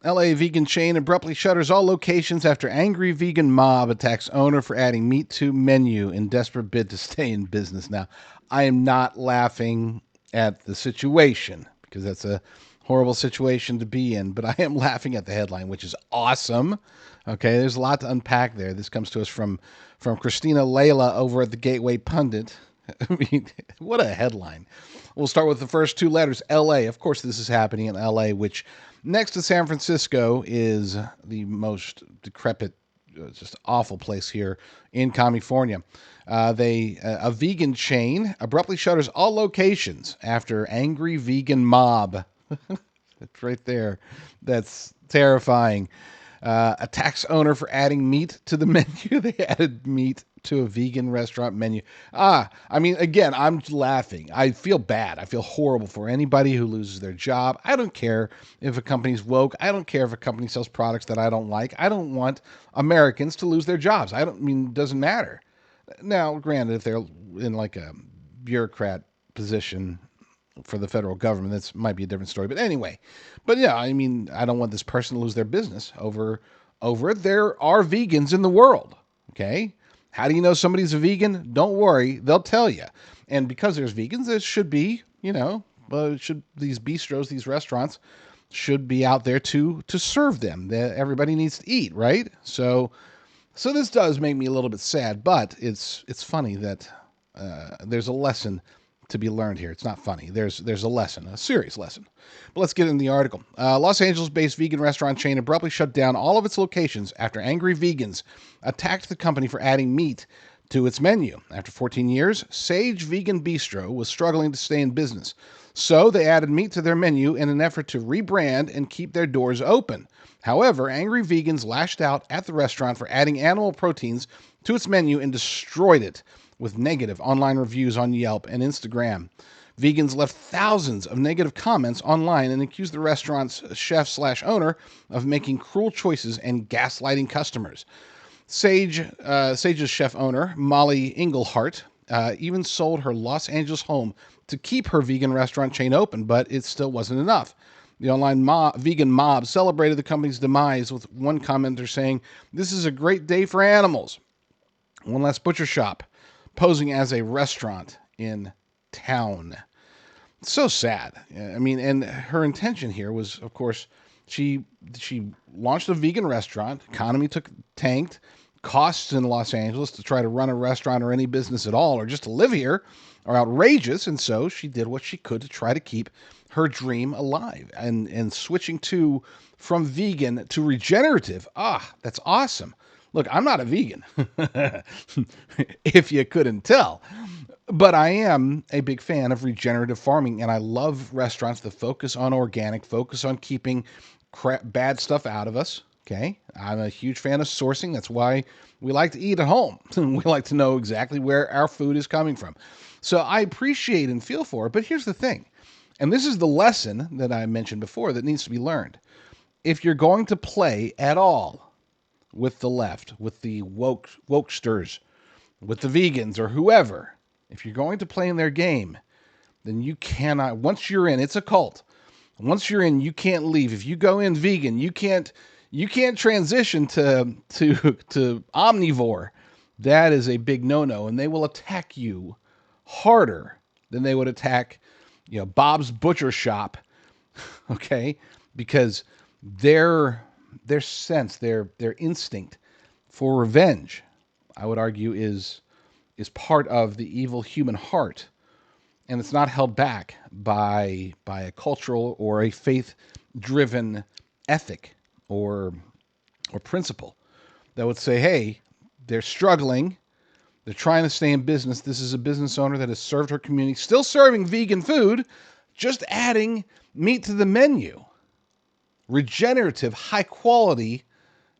LA vegan chain abruptly shutters all locations after angry vegan mob attacks owner for adding meat to menu in desperate bid to stay in business. Now, I am not laughing at the situation because that's a horrible situation to be in, but I am laughing at the headline, which is awesome. Okay, there's a lot to unpack there. This comes to us from Christina Layla over at the Gateway Pundit. I mean, what a headline. We'll start with the first two letters, LA. Of course, this is happening in LA, which next to San Francisco is the most decrepit, just awful place here in Commiefornia. A vegan chain abruptly shutters all locations after angry vegan mob. That's right there. That's terrifying. Attacks owner for adding meat to the menu. They added meat to a vegan restaurant menu. I mean, again, I'm laughing. I feel bad. I feel horrible for anybody who loses their job. I don't care if a company's woke. I don't care if a company sells products that I don't like. I don't want Americans to lose their jobs. It doesn't matter. Now, granted, if they're in like a bureaucrat position for the federal government, that might be a different story. But anyway, yeah, I mean, I don't want this person to lose their business over it. There are vegans in the world. Okay, how do you know somebody's a vegan? Don't worry, they'll tell you. And because there's vegans, there should be, should these bistros, these restaurants, should be out there to serve them. Everybody needs to eat, right? So this does make me a little bit sad, but it's funny that there's a lesson to be learned here. It's not funny. There's a lesson, a serious lesson. But let's get into the article. Los Angeles-based vegan restaurant chain abruptly shut down all of its locations after angry vegans attacked the company for adding meat to its menu. After 14 years, Sage Vegan Bistro was struggling to stay in business. So they added meat to their menu in an effort to rebrand and keep their doors open. However, angry vegans lashed out at the restaurant for adding animal proteins to its menu and destroyed it with negative online reviews on Yelp and Instagram. Vegans left thousands of negative comments online and accused the restaurant's chef/owner of making cruel choices and gaslighting customers. Sage's chef owner, Molly Englehart, even sold her Los Angeles home to keep her vegan restaurant chain open, but it still wasn't enough. The online vegan mob celebrated the company's demise, with one commenter saying, "This is a great day for animals." One last butcher shop posing as a restaurant in town. So sad. I mean, and her intention here was, of course, she launched a vegan restaurant. Economy tanked. Costs in Los Angeles to try to run a restaurant or any business at all, or just to live here, are outrageous. And so she did what she could to try to keep her dream alive. And switching from vegan to regenerative. That's awesome. Look, I'm not a vegan, if you couldn't tell. But I am a big fan of regenerative farming, and I love restaurants that focus on organic, focus on keeping bad stuff out of us. Okay, I'm a huge fan of sourcing. That's why we like to eat at home. We like to know exactly where our food is coming from. So I appreciate and feel for it. But here's the thing, and this is the lesson that I mentioned before that needs to be learned. If you're going to play at all with the left, with the wokesters, with the vegans or whoever, if you're going to play in their game, then you cannot, once you're in, it's a cult. Once you're in, you can't leave. If you go in vegan, you can't transition to omnivore. That is a big no-no, and they will attack you harder than they would attack, Bob's Butcher Shop, okay? Because their sense, their instinct for revenge, I would argue, is part of the evil human heart, and it's not held back by a cultural or a faith-driven ethic or principle that would say, hey, they're struggling, they're trying to stay in business. This is a business owner that has served her community, still serving vegan food, just adding meat to the menu. Regenerative, high-quality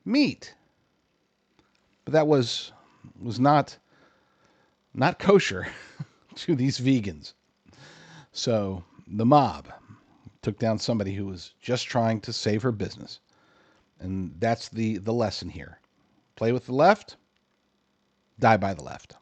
meat. But that was not kosher to these vegans. So the mob took down somebody who was just trying to save her business. And that's the lesson here. Play with the left, die by the left.